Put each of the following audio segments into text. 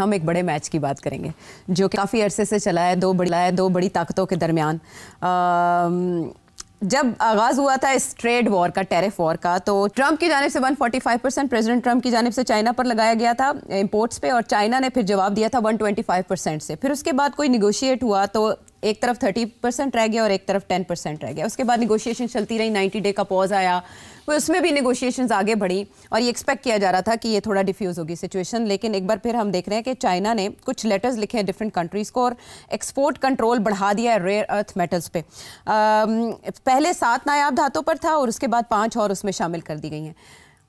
हम एक बड़े मैच की बात करेंगे जो काफ़ी अरसे से चला है, दो बड़ी ताकतों के दरमियान। जब आगाज़ हुआ था इस ट्रेड वॉर का, टैरिफ वॉर का, तो ट्रंप की जानिब से 145%, प्रेसिडेंट ट्रंप की जानिब से चाइना पर लगाया गया था इंपोर्ट्स पे, और चाइना ने फिर जवाब दिया था 125% से। फिर उसके बाद कोई निगोशिएट हुआ तो एक तरफ 30% रह गया और एक तरफ 10% रह गया। उसके बाद निगोशिएशन चलती रही, 90 डे का पॉज आया, फिर उसमें भी निगोशिएशंस आगे बढ़ी और ये एक्सपेक्ट किया जा रहा था कि ये थोड़ा डिफ्यूज़ होगी सिचुएशन। लेकिन एक बार फिर हम देख रहे हैं कि चाइना ने कुछ लेटर्स लिखे हैं डिफरेंट कंट्रीज़ को और एक्सपोर्ट कंट्रोल बढ़ा दिया है रेयर अर्थ मेटल्स पे। पहले 7 नायाब धातों पर था और उसके बाद 5 और उसमें शामिल कर दी गई हैं।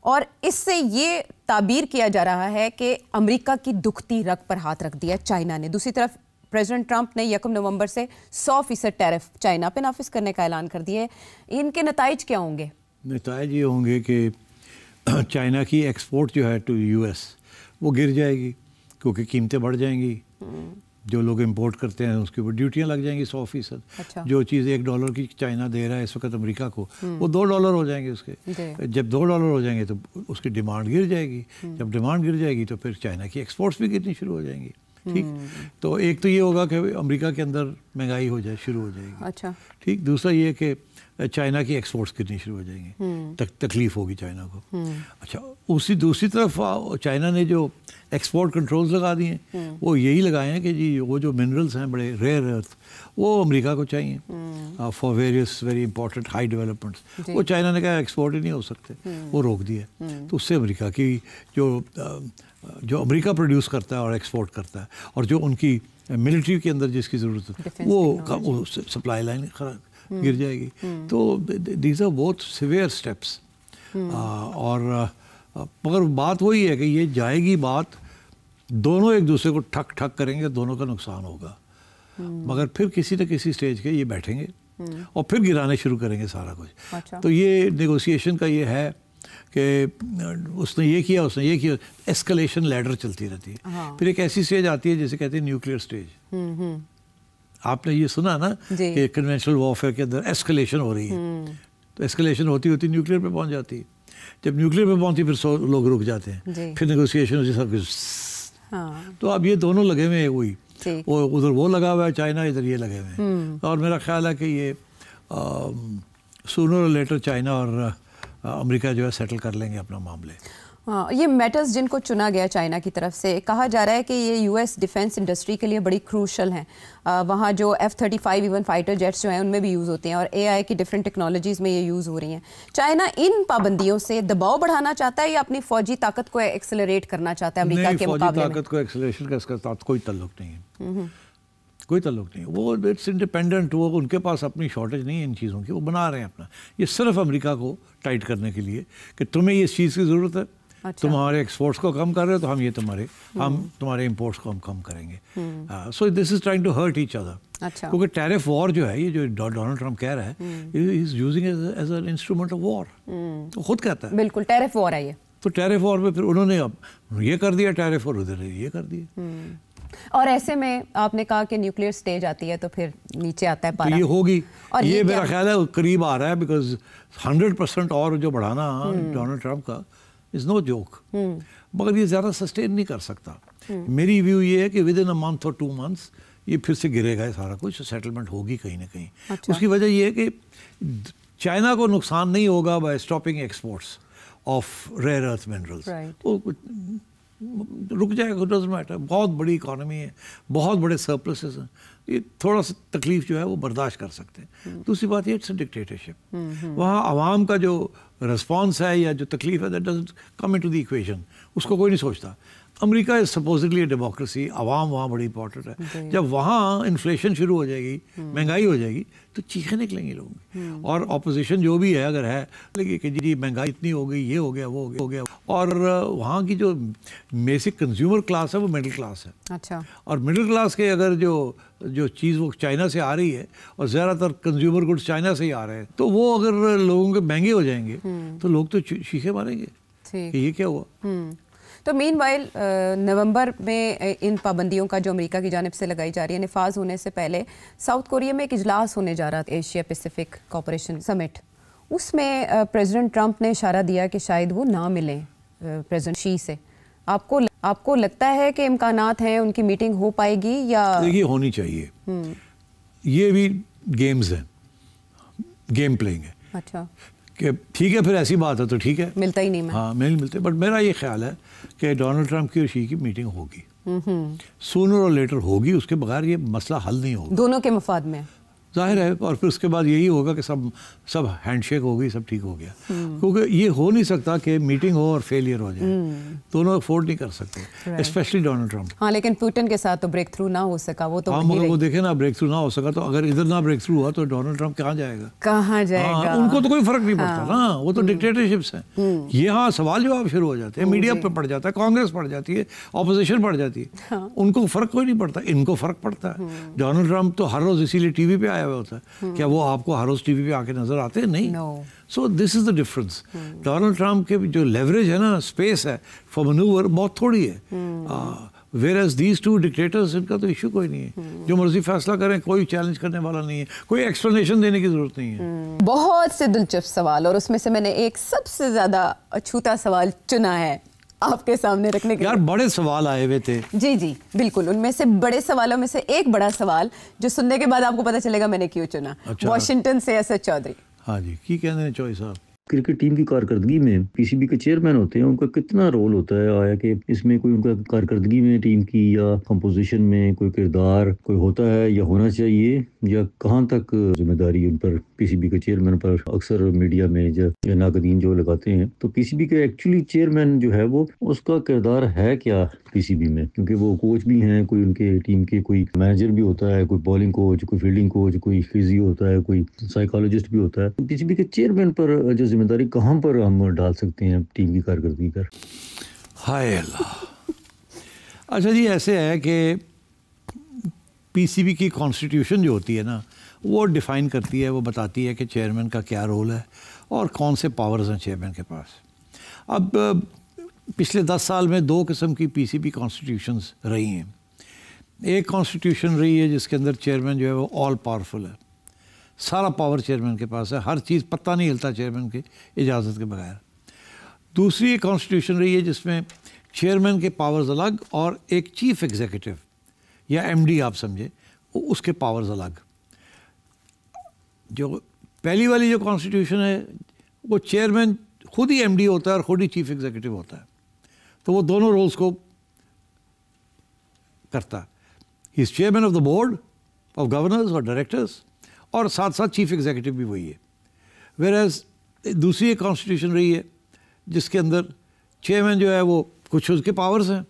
और इससे ये ताबीर किया जा रहा है कि अमेरिका की दुखती रग पर हाथ रख दिया चाइना ने। दूसरी तरफ प्रेसिडेंट ट्रंप ने 1 नवंबर से 100% टैरिफ चाइना पे नाफिज करने का ऐलान कर दिया है। इनके नताइज क्या होंगे? नताइज ये होंगे कि चाइना की एक्सपोर्ट जो है टू यूएस वो गिर जाएगी, क्योंकि कीमतें बढ़ जाएंगी। जो लोग इंपोर्ट करते हैं उसके ऊपर ड्यूटियाँ लग जाएंगी 100%। अच्छा। जो चीज़ $1 की चाइना दे रहा है इस वक्त अमेरिका को, वो $2 हो जाएंगे उसके। जब $2 हो जाएंगे तो उसकी डिमांड गिर जाएगी। जब डिमांड गिर जाएगी तो फिर चाइना की एक्सपोर्ट्स भी गिरनी शुरू हो जाएंगी। ठीक, तो एक तो ये होगा कि अमेरिका के अंदर महंगाई हो जाए, शुरू हो जाएगी। अच्छा। ठीक, दूसरा ये कि चाइना की एक्सपोर्ट्स कितनी शुरू हो जाएंगी, तकलीफ होगी चाइना को। अच्छा, उसी दूसरी तरफ चाइना ने जो एक्सपोर्ट कंट्रोल्स लगा दिए हैं वो यही लगाए हैं कि जी वो जो मिनरल्स हैं बड़े रेयर अर्थ, वो अमेरिका को चाहिए for various very important high developments. वो चाइना ने कहा एक्सपोर्ट ही नहीं हो सकते, वो रोक दिया। तो उससे अमेरिका की जो अमेरिका प्रोड्यूस करता है और एक्सपोर्ट करता है और जो उनकी मिलिट्री के अंदर जिसकी ज़रूरत है वो सप्लाई लाइन गिर जाएगी। तो these are both severe steps. और मगर बात वही है कि ये जाएगी बात, दोनों एक दूसरे को ठक ठक करेंगे, दोनों का नुकसान होगा। मगर फिर किसी न किसी स्टेज के ये बैठेंगे और फिर गिराने शुरू करेंगे सारा कुछ। अच्छा। तो ये नेगोशिएशन का ये है कि उसने ये किया, उसने ये किया, एस्केलेशन लैडर चलती रहती है। हाँ। फिर एक ऐसी स्टेज आती है जिसे कहते हैं न्यूक्लियर स्टेज। आपने ये सुना ना कि कन्वेंशनल वॉरफेयर के अंदर एस्केलेशन हो रही है, तो एस्केलेशन होती होती न्यूक्लियर पे पहुंच जाती है। जब न्यूक्लियर पे पहुंचती फिर 100 लोग रुक जाते हैं, फिर नेगोशिएशन होती है, सब कुछ। हाँ। तो अब ये दोनों लगे हुए हैं, वही वो उधर वो लगा हुआ है चाइना, इधर ये लगे हुए हैं। और मेरा ख्याल है कि ये सूनर और लेटर चाइना और अमेरिका जो है सेटल कर लेंगे अपना मामले। हाँ, ये मेटल्स जिनको चुना गया चाइना की तरफ से, कहा जा रहा है कि ये यूएस डिफेंस इंडस्ट्री के लिए बड़ी क्रूशल हैं। वहाँ जो F-35 इवन फाइटर जेट्स जो हैं उनमें भी यूज़ होते हैं और AI की डिफरेंट टेक्नोलॉजीज़ में ये यूज़ हो रही हैं। चाइना इन पाबंदियों से दबाव बढ़ाना चाहता है या अपनी फौजी ताकत को एक्सेलरेट करना चाहता है अमेरिका के मुकाबले में? ताकत को एक्सेलरेशन का इसका साथ कोई ताल्लुक नहीं है। कोई ताल्लुक नहीं, वो इट्स इंडिपेंडेंट। वो उनके पास अपनी शॉर्टेज नहीं है इन चीज़ों की, वो बना रहे हैं अपना। ये सिर्फ अमेरिका को टाइट करने के लिए कि तुम्हें इस चीज़ की ज़रूरत है। अच्छा। तुम हमारे एक्सपोर्ट्स को कम कर रहे हो तो हम तुम्हारे इंपोर्ट्स को हम कम करेंगे। So this is trying to hurt each other. अच्छा। क्योंकि टैरिफ वॉर जो है, ये जो डोनाल्ड ट्रंप कह रहा है, is using as an instrument of war. तो खुद कहता है बिल्कुल टैरिफ वॉर है ये। तो टैरिफ वॉर में फिर उन्होंने अब ये कर दिया टैरिफ और उधर ये कर दिया। और ऐसे में आपने कहा कि न्यूक्लियर स्टेज आती है तो फिर नीचे आता है पारा। तो ये होगी, और ये मेरा ख्याल है करीब आ रहा है, बिकॉज 100% और जो बढ़ाना डोनाल्ड ट्रंप का इज नो जोक। मगर ये ज़्यादा सस्टेन नहीं कर सकता। मेरी व्यू ये है कि विद इन अ मंथ और 2 months ये फिर से गिरेगा, ये सारा कुछ सेटलमेंट होगी कहीं ना कहीं। अच्छा। उसकी वजह ये है कि चाइना को नुकसान नहीं होगा by stopping exports of rare earth minerals. तो रुक जाएगा, डजंट मैटर। बहुत बड़ी इकॉनमी है, बहुत बड़े सरप्लसेस हैं, ये थोड़ा सा तकलीफ जो है वो बर्दाश्त कर सकते हैं। दूसरी बात ये इट्स डिक्टेटरशिप। वहाँ आवाम का जो रिस्पॉन्स है या जो तकलीफ है, that doesn't come into the equation, उसको कोई नहीं सोचता। अमेरिका इज सपोजिटली डिमोक्रेसी, आवाम वहाँ बड़ी इंपॉर्टेंट है। जब वहाँ इन्फ्लेशन शुरू हो जाएगी, महंगाई हो जाएगी, तो चीखें निकलेंगी लोगों। और ऑपोजिशन जो भी है अगर है लगे कि जी महंगाई इतनी हो गई, ये हो गया, वो हो गया। और वहाँ की जो बेसिक कंज्यूमर क्लास है वो मिडिल क्लास है। अच्छा। और मिडिल क्लास के अगर जो चीज़ वो चाइना से आ रही है और ज़्यादातर कंज्यूमर गुड्स चाइना से ही आ रहे हैं, तो वो अगर लोगों के महंगे हो जाएंगे तो लोग तो चीखे मारेंगे कि ये क्या हुआ। तो मीनवाइल नवंबर में इन पाबंदियों का जो अमेरिका की जानिब से लगाई जा रही है, निफाज होने से पहले साउथ कोरिया में एक इजलास होने जा रहा था, एशिया पैसिफिक कोऑपरेशन समिट। उसमें प्रेसिडेंट ट्रंप ने इशारा दिया कि शायद वो ना मिलें प्रेसिडेंट शी से। आपको आपको लगता है कि इम्कानात हैं उनकी मीटिंग हो पाएगी या? देखिए, होनी चाहिए। ये भी गेम्स हैं, गेम प्लेइंग है। अच्छा, कि ठीक है, फिर ऐसी बात है तो ठीक है, मिलता ही नहीं मैं। हाँ, नहीं मिलते। बट मेरा ये ख्याल है कि डोनाल्ड ट्रंप की और शी की मीटिंग होगी, सूनर और लेटर होगी, उसके बगैर ये मसला हल नहीं होगा। दोनों के मफाद में जाहिर है। और फिर उसके बाद यही होगा कि सब हैंडशेक हो गई, सब ठीक हो गया। क्योंकि ये हो नहीं सकता कि मीटिंग हो और फेलियर हो जाए, दोनों अफोर्ड नहीं कर सकते, स्पेशली डोनाल्ड ट्रंप। हाँ, लेकिन पुतिन के साथ तो ब्रेक थ्रू ना हो सका, वो तो हाँ, मगर वो देखे ना, ब्रेक थ्रू ना हो सका तो अगर इधर ना ब्रेक थ्रू हुआ तो डोनाल्ड ट्रंप कहाँ जाएगा? कहाँ जाएगा? हाँ, उनको तो कोई फर्क नहीं पड़ता ना, वो तो डिक्टेटरशिप्स हैं। ये हाँ, सवाल जवाब शुरू हो जाते हैं, मीडिया पे पड़ जाता है, कांग्रेस पड़ जाती है, ऑपोजिशन पड़ जाती है, उनको फर्क कोई नहीं पड़ता, इनको फर्क पड़ता है। डोनाल्ड ट्रंप तो हर रोज इसीलिए टीवी पे आया हुआ होता है। क्या वो आपको हर रोज टीवी पे आके नजर आते हैं? नहीं। सो this is the difference. Donald Trump के जो लेवरेज है ना, स्पेस है फॉर मनूवर, बहुत थोड़ी है। Whereas these two dictators, इनका तो इशू कोई नहीं है, जो मर्जी फैसला करें, कोई चैलेंज करने वाला नहीं है, कोई एक्सप्लेनेशन देने की जरूरत नहीं है। बहुत से दिलचस्प सवाल, और उसमें से मैंने एक सबसे ज्यादा अछूता सवाल चुना है आपके सामने रखने के यार लिए। बड़े सवाल आए हुए थे। जी जी बिल्कुल, उनमें से बड़े सवालों में से एक बड़ा सवाल जो सुनने के बाद आपको पता चलेगा मैंने क्यों चुना। अच्छा। वॉशिंगटन से असद चौधरी। हाँ जी, की कहने हैं चौधरी साहब? क्रिकेट टीम की कारकर्दगी में पीसीबी के चेयरमैन होते हैं, उनका कितना रोल होता है? आया कि इसमें कोई उनका कारकर्दगी में टीम की या कंपोजिशन में कोई किरदार कोई होता है या होना चाहिए, या कहाँ तक जिम्मेदारी उन पर, पीसीबी के चेयरमैन पर? अक्सर मीडिया में या नाकदीन जो लगाते हैं, तो पीसीबी के एक्चुअली चेयरमैन जो है वो, उसका किरदार है क्या पीसीबी में? क्योंकि वो कोच भी हैं, कोई उनके टीम के कोई मैनेजर भी होता है, कोई बॉलिंग कोच, कोई फील्डिंग कोच, कोई फिजियो होता है, कोई साइकोलॉजिस्ट भी होता है। तो पीसीबी के चेयरमैन पर जो जिम्मेदारी कहाँ पर हम डाल सकते हैं टीम की कारकर्दगी पर? हाय अल्लाह। अच्छा जी, ऐसे है कि पीसीबी की कॉन्स्टिट्यूशन जो होती है ना, वो डिफ़ाइन करती है, वो बताती है कि चेयरमैन का क्या रोल है और कौन से पावर्स हैं चेयरमैन के पास। अब पिछले 10 साल में 2 किस्म की पीसीबी कॉन्स्टिट्यूशंस रही हैं। एक कॉन्स्टिट्यूशन रही है जिसके अंदर चेयरमैन जो है वो ऑल पावरफुल है, सारा पावर चेयरमैन के पास है, हर चीज़ पत्ता नहीं हिलता चेयरमैन की इजाज़त के बगैर। दूसरी एक कॉन्स्टिट्यूशन रही है जिसमें चेयरमैन के पावर्स अलग और एक चीफ एग्जीक्यूटिव या एमडी आप समझे, उसके पावर्स अलग। जो पहली वाली जो कॉन्स्टिट्यूशन है, वो चेयरमैन खुद ही एमडी होता है और खुद ही चीफ एग्जीक्यूटिव होता है, तो वो दोनों रोल्स को करता है। He is chairman of the board of governors और डायरेक्टर्स, और साथ साथ चीफ एग्जीक्यूटिव भी वही है। वेयरएज दूसरी एक कॉन्स्टिट्यूशन रही है जिसके अंदर चेयरमैन जो है वो कुछ उसके पावर्स हैं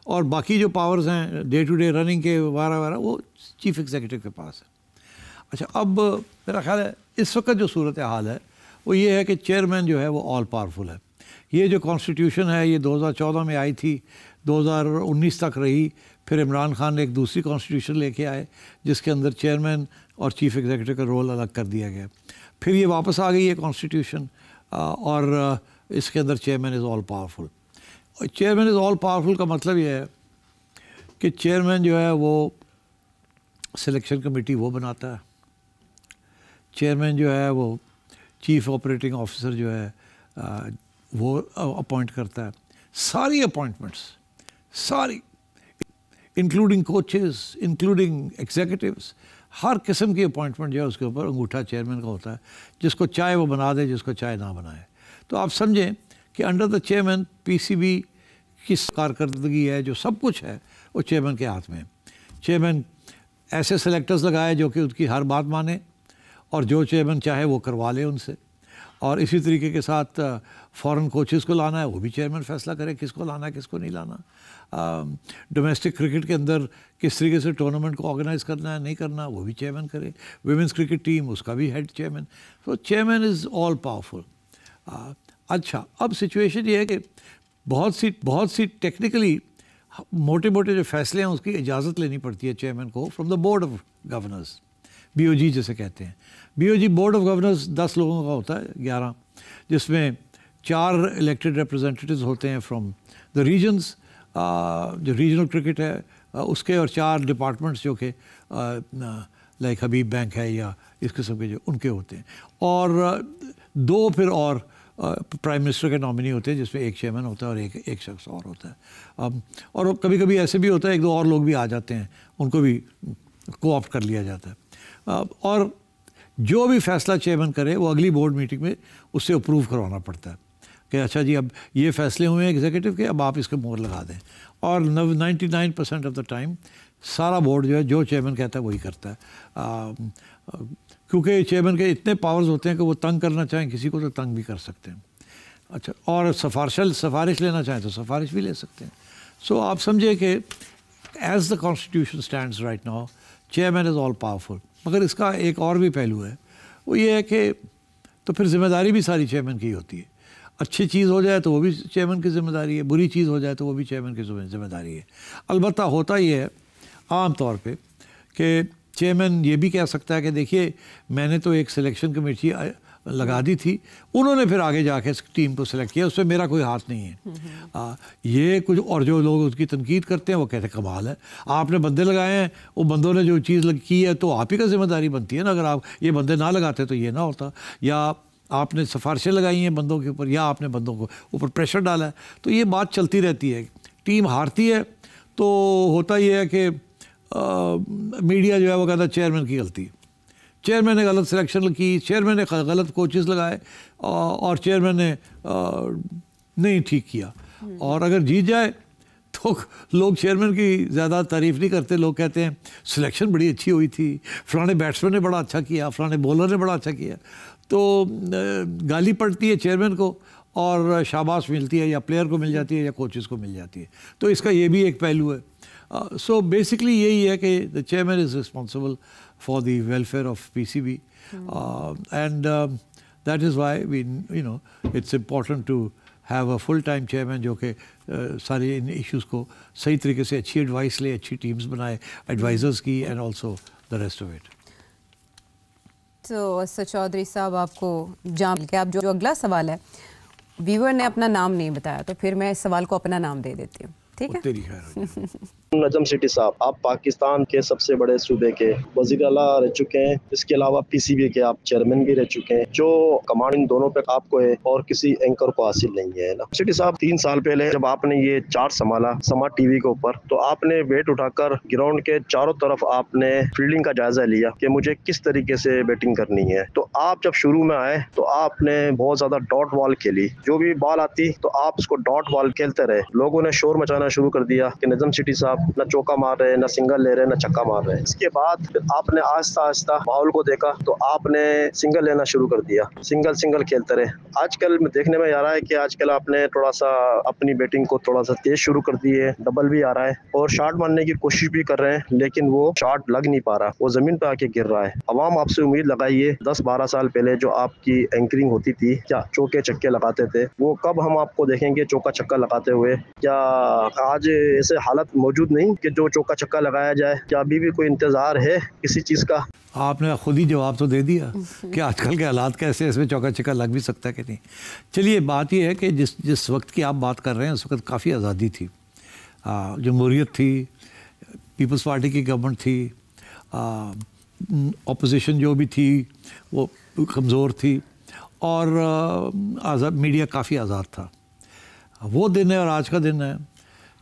और बाकी जो पावर्स हैं डे टू डे रनिंग के वगैरह वो चीफ एग्जीक्यूटिव के पास है। अच्छा, अब मेरा ख्याल है इस वक्त जो सूरत हाल है वो ये है कि चेयरमैन जो है वो ऑल पावरफुल है। ये जो कॉन्स्टिट्यूशन है ये 2014 में आई थी, 2019 तक रही, फिर इमरान खान ने एक दूसरी कॉन्स्टिट्यूशन लेके आए जिसके अंदर चेयरमैन और चीफ एग्जीक्यूटिव का रोल अलग कर दिया गया। फिर ये वापस आ गई है कॉन्स्टिट्यूशन और इसके अंदर चेयरमैन इज़ ऑल पावरफुल। और चेयरमैन इज़ ऑल पावरफुल का मतलब ये है कि चेयरमैन जो है वो सिलेक्शन कमेटी वो बनाता है, चेयरमैन जो है वो चीफ ऑपरेटिंग ऑफिसर जो है वो अपॉइंट करता है। सारी अपॉइंटमेंट्स, सारी, इंक्लूडिंग कोचेस, इंक्लूडिंग एग्जीक्यूटिव्स, हर किस्म की अपॉइंटमेंट जो है उसके ऊपर अंगूठा चेयरमैन का होता है, जिसको चाहे वो बना दे, जिसको चाहे ना बनाए। तो आप समझें कि अंडर द चेयरमैन पीसीबी की कारकर्दगी है, जो सब कुछ है वो चेयरमैन के हाथ में है। चेयरमैन ऐसे सेलेक्टर्स लगाए जो कि उसकी हर बात माने और जो चेयरमैन चाहे वो करवा ले उनसे, और इसी तरीके के साथ फॉरेन कोचेस को लाना है वो भी चेयरमैन फैसला करे किसको लाना है किसको नहीं लाना। डोमेस्टिक क्रिकेट के अंदर किस तरीके से टूर्नामेंट को ऑर्गेनाइज़ करना है नहीं करना वो भी चेयरमैन करे। विमेंस क्रिकेट टीम उसका भी हेड चेयरमैन। तो चेयरमैन इज़ ऑल पावरफुल। अच्छा, अब सिचुएशन ये है कि बहुत सी टेक्निकली मोटे मोटे जो फैसले हैं उसकी इजाज़त लेनी पड़ती है चेयरमैन को from the board of governors, BOG जिसे कहते हैं। BOG बोर्ड ऑफ गवर्नर्स 10 लोगों का होता है, 11, जिसमें 4 इलेक्टेड रिप्रेजेंटेटिव्स होते हैं फ्रॉम द रीजन्स, जो रीजनल क्रिकेट है उसके, और 4 डिपार्टमेंट्स जो कि लाइक हबीब बैंक है या इस किस्म के जो उनके होते हैं, और 2 फिर और प्राइम मिनिस्टर के नॉमिनी होते हैं जिसमें एक चेयरमैन होता है और एक शख्स और होता है। और कभी कभी ऐसे भी होता है एक दो और लोग भी आ जाते हैं, उनको भी कोऑप्ट कर लिया जाता है। और जो भी फैसला चेयरमैन करे वो अगली बोर्ड मीटिंग में उससे अप्रूव करवाना पड़ता है कि अच्छा जी अब ये फैसले हुए हैं एग्जीक्यूटिव के, अब आप इसके मोहर लगा दें। और 99% ऑफ द टाइम सारा बोर्ड जो है जो चेयरमैन कहता है वही करता है, क्योंकि चेयरमैन के इतने पावर्स होते हैं कि वो तंग करना चाहें किसी को तो तंग भी कर सकते हैं। अच्छा, और सिफारिश लेना चाहें तो सिफारिश भी ले सकते हैं। सो आप समझे कि as the constitution stands right now chairman is all powerful. मगर इसका एक और भी पहलू है, वो ये है कि तो फिर जिम्मेदारी भी सारी चेयरमैन की होती है। अच्छी चीज़ हो जाए तो वो भी चेयरमैन की जिम्मेदारी है, बुरी चीज़ हो जाए तो वो भी चेयरमैन की जिम्मेदारी है। अलबत्ता होता ये है आम तौर पे कि चेयरमैन ये भी कह सकता है कि देखिए मैंने तो एक सिलेक्शन कमेटी लगा दी थी, उन्होंने फिर आगे जाके इस टीम को सिलेक्ट किया, उसमें मेरा कोई हाथ नहीं है। ये कुछ और जो लोग उसकी तनकीद करते हैं वो कहते हैं कमाल है, आपने बंदे लगाए हैं, वो बंदों ने जो चीज़ की है तो आप ही का जिम्मेदारी बनती है ना, अगर आप ये बंदे ना लगाते तो ये ना होता, या आपने सिफारिशें लगाई हैं बंदों के ऊपर, या आपने बंदों को ऊपर प्रेशर डाला है, तो ये बात चलती रहती है। टीम हारती है तो होता ये है कि मीडिया जो है वो कहता है चेयरमैन की गलती, चेयरमैन ने गलत सिलेक्शन की, चेयरमैन ने गलत कोचेस लगाए और चेयरमैन ने नहीं ठीक किया। और अगर जीत जाए तो लोग चेयरमैन की ज़्यादा तारीफ़ नहीं करते, लोग कहते हैं सिलेक्शन बड़ी अच्छी हुई थी, फलाने बैट्समैन ने बड़ा अच्छा किया, फलाने बॉलर ने बड़ा अच्छा किया, तो गाली पड़ती है चेयरमैन को और शाबाश मिलती है, या प्लेयर को मिल जाती है या कोचेस को मिल जाती है। तो इसका ये भी एक पहलू है। सो बेसिकली यही है कि the chairman is responsible for the welfare of PCB, and that is why we it's important to have a full time chairman जो कि सारे इन इश्यूज़ को सही तरीके से अच्छी एडवाइस ले, अच्छी टीम्स बनाए एडवाइज़र्स की, and also the rest of it. तो असद चौधरी साहब, आपको जान के आप जो अगला सवाल है, व्यूअर ने अपना नाम नहीं बताया तो फिर मैं इस सवाल को अपना नाम दे देती हूँ, ठीक है? तेरी खैर। नजम सेठी साहब, आप पाकिस्तान के सबसे बड़े सूबे के वज़ीर आला रह चुके हैं, इसके अलावा PCB के आप चेयरमैन भी रह चुके हैं, जो कमांड इन दोनों पे आपको है और किसी एंकर को हासिल नहीं है ना। सेठी साहब, 3 साल पहले जब आपने ये चार्ज संभाला समाज टीवी के ऊपर, तो आपने वेट उठाकर ग्राउंड के चारों तरफ आपने फील्डिंग का जायजा लिया कि मुझे किस तरीके से बैटिंग करनी है। तो आप जब शुरू में आए तो आपने बहुत ज्यादा डॉट बॉल खेली, जो भी बॉल आती तो आप उसको डॉट बॉल खेलते रहे। लोगों ने शोर मचाना शुरू कर दिया कि नजम सेठी साहब न चौका मार रहे, न सिंगल ले रहे, न छक्का मार रहे। इसके बाद फिर आपने आहिस्ता आहिस्ता माहौल को देखा तो आपने सिंगल लेना शुरू कर दिया, सिंगल खेलते रहे। आजकल देखने में आ रहा है कि आजकल आपने थोड़ा सा अपनी बैटिंग को थोड़ा सा तेज शुरू कर दी है, डबल भी आ रहा है और शॉट मारने की कोशिश भी कर रहे हैं, लेकिन वो शॉट लग नहीं पा रहा, वो जमीन पे आके गिर रहा है। अवाम आपसे उम्मीद लगाइए 10-12 साल पहले जो आपकी एंकरिंग होती थी, क्या चौके छक्के लगाते थे, वो कब हम आपको देखेंगे चौका छक्का लगाते हुए? क्या आज ऐसे हालत मौजूद नहीं कि जो चौका छक्का लगाया जाए? क्या अभी भी कोई इंतजार है किसी चीज का? आपने खुद ही जवाब तो दे दिया कि आजकल के हालात कैसे, इसमें चौका छक्का लग भी सकता है कि नहीं। चलिए, बात यह है कि जिस वक्त की आप बात कर रहे हैं उस वक्त काफ़ी आज़ादी थी, जमहूरियत थी, पीपल्स पार्टी की गवर्नमेंट थी, अपोजिशन जो भी थी वो कमज़ोर थी और मीडिया काफ़ी आज़ाद था। वो दिन है और आज का दिन है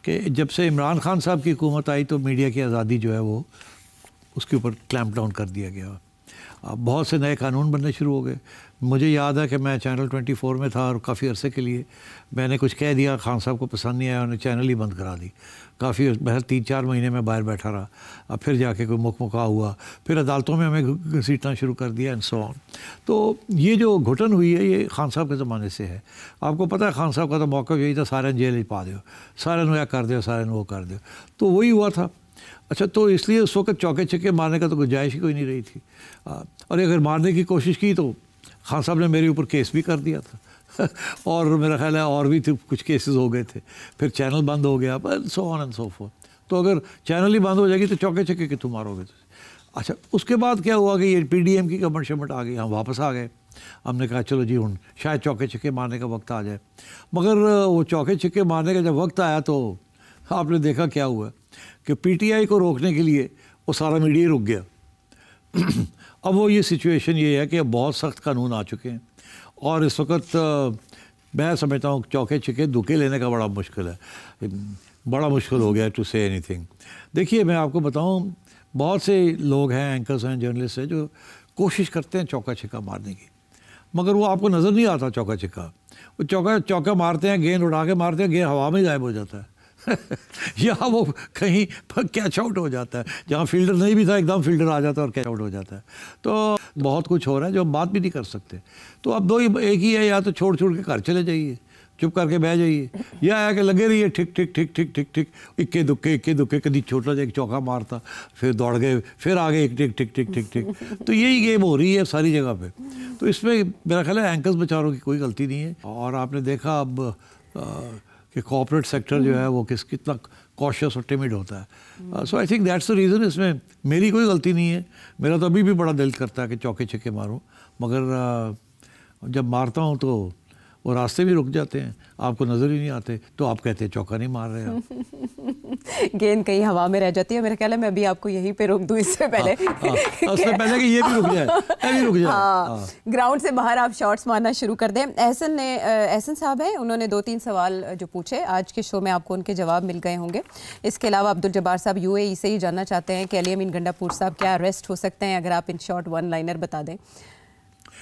कि जब से इमरान खान साहब की हुकूमत आई तो मीडिया की आज़ादी जो है वो उसके ऊपर क्लैंप डाउन कर दिया गया। बहुत से नए कानून बनने शुरू हो गए। मुझे याद है कि मैं चैनल 24 में था और काफ़ी अरसे के लिए मैंने कुछ कह दिया, खान साहब को पसंद नहीं आया, उन्होंने चैनल ही बंद करा दी। काफ़ी बहर 3-4 महीने में बाहर बैठा रहा। अब फिर जाके कोई मुकमुका हुआ, फिर अदालतों में हमें घसीटना शुरू कर दिया एंड सो ऑन। तो ये जो घुटन हुई है ये खान साहब के ज़माने से है। आपको पता है खान साहब का तो मौका यही था, सारे जेल ही पा दो, सारे या कर दो, सारे वो कर दो, तो वही हुआ था। अच्छा, तो इसलिए उस वक्त चौके छक्के मारने का तो गुंजाइश ही कोई नहीं रही थी। और अगर मारने की कोशिश की तो खान साहब ने मेरे ऊपर केस भी कर दिया था और मेरा ख्याल है और भी कुछ केसेस हो गए थे, फिर चैनल बंद हो गया, so on and so fourth. तो अगर चैनल ही बंद हो जाएगी तो चौके छक्के कितने मारोगे? अच्छा, उसके बाद क्या हुआ कि ये PDM की गवर्नमेंट शमट आ गई, हम वापस आ गए। हमने कहा चलो जी हूँ शायद चौके छक्के मारने का वक्त आ जाए। मगर वो चौके छक्के मारने का जब वक्त आया तो आपने देखा क्या हुआ कि PTI को रोकने के लिए वो सारा मीडिया रुक गया। अब वो ये सिचुएशन ये है कि बहुत सख्त कानून आ चुके हैं और इस वक्त मैं समझता हूँ चौके छिके दुके लेने का बड़ा मुश्किल है, बड़ा मुश्किल हो गया है टू से एनीथिंग। देखिए मैं आपको बताऊँ, बहुत से लोग हैं, एंकर्स हैं, जर्नलिस्ट हैं, जो कोशिश करते हैं चौका छिक्का मारने की, मगर वो आपको नज़र नहीं आता चौका छिक्का। वो चौका मारते हैं, गेंद उड़ा के मारते हैं, गेंद हवा में गायब हो जाता है या वो कहीं कैच आउट हो जाता है, जहाँ फील्डर नहीं भी था एकदम फील्डर आ जाता है और कैच आउट हो जाता है। तो बहुत कुछ हो रहा है जो हम बात भी नहीं कर सकते। तो अब एक ही है, या तो छोड़ के घर चले जाइए, चुप करके बह जाइए, या है कि लगे रहिए ठीक ठीक ठीक ठीक ठीक ठीक, इक्के दुक्के कभी छोटा सा एक चौका मारता, फिर दौड़ गए, फिर आगे एक टिक टिक टिक टिक टिक। तो यही गेम हो रही है सारी जगह पे। तो इसमें मेरा ख्याल है एंकर्स बेचारों की कोई गलती नहीं है। और आपने देखा अब कि कॉर्पोरेट सेक्टर जो है वो कितना कॉशियस और टिमिड होता है। So I think that's the reason. इसमें मेरी कोई गलती नहीं है। मेरा तो अभी भी बड़ा दिल करता है कि चौके छिक्के मारूं, मगर जब मारता हूं तो वो रास्ते भी रुक जाते हैं, आपको नज़र ही नहीं आते, तो आप कहते हैं चौका नहीं मार रहे आप। गेंद कहीं हवा में रह जाती है। मेरा ख्याल है मैं अभी आपको यहीं पे रोक दूं इससे पहले उससे पहले कि ये भी रुक जाए, ये भी रुक जाए। हाँ, ग्राउंड से बाहर आप शॉट्स मारना शुरू कर दें। एहसन साहब हैं, उन्होंने 2-3 सवाल जो पूछे आज के शो में आपको उनके जवाब मिल गए होंगे। इसके अलावा अब्दुल जब्बार साहब यूएई से ही जानना चाहते हैं कि अली अमीन गंडापुर साहब क्या अरेस्ट हो सकते हैं, अगर आप इन शॉर्ट वन लाइनर बता दें।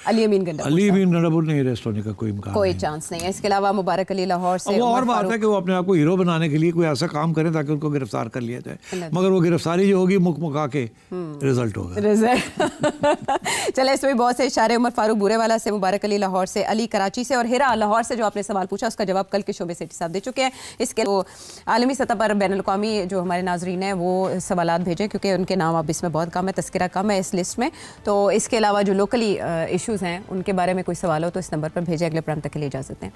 अली अमीन गंडापुर नहीं अरेस्ट होने का कोई इम्कान कोई चांस नहीं है। इसके अलावा मुबारक अली लाहौर से, वो और बात है कि वो अपने आप को हीरो बनाने के लिए कोई ऐसा काम करें ताकि उनको गिरफ्तार कर लिया जाए, मगर वो गिरफ्तारी जो होगी मुक मुका के रिजल्ट होगा। चले, इसमें बहुत से इशारे। उमर फारूक बुरेवाला से, मुबारक अली लाहौर से, अली कराची से और हिरा लाहौर से जो आपने सवाल पूछा उसका जवाब कल के शो में सेठी साहब दे चुके हैं। इसके आलमी सतह पर बैनुल-अक़वामी जो हमारे नाजरीन हैं वो सवालात भेजें, क्योंकि उनके नाम अब इसमें बहुत कम है, तस्करा कम है इस लिस्ट में। तो इसके अलावा जो लोकली इशूज़ हैं उनके बारे में कोई सवाल हो तो इस नंबर पर भेजें। अगले प्रोग्राम तक के लिए इजाज़त दें।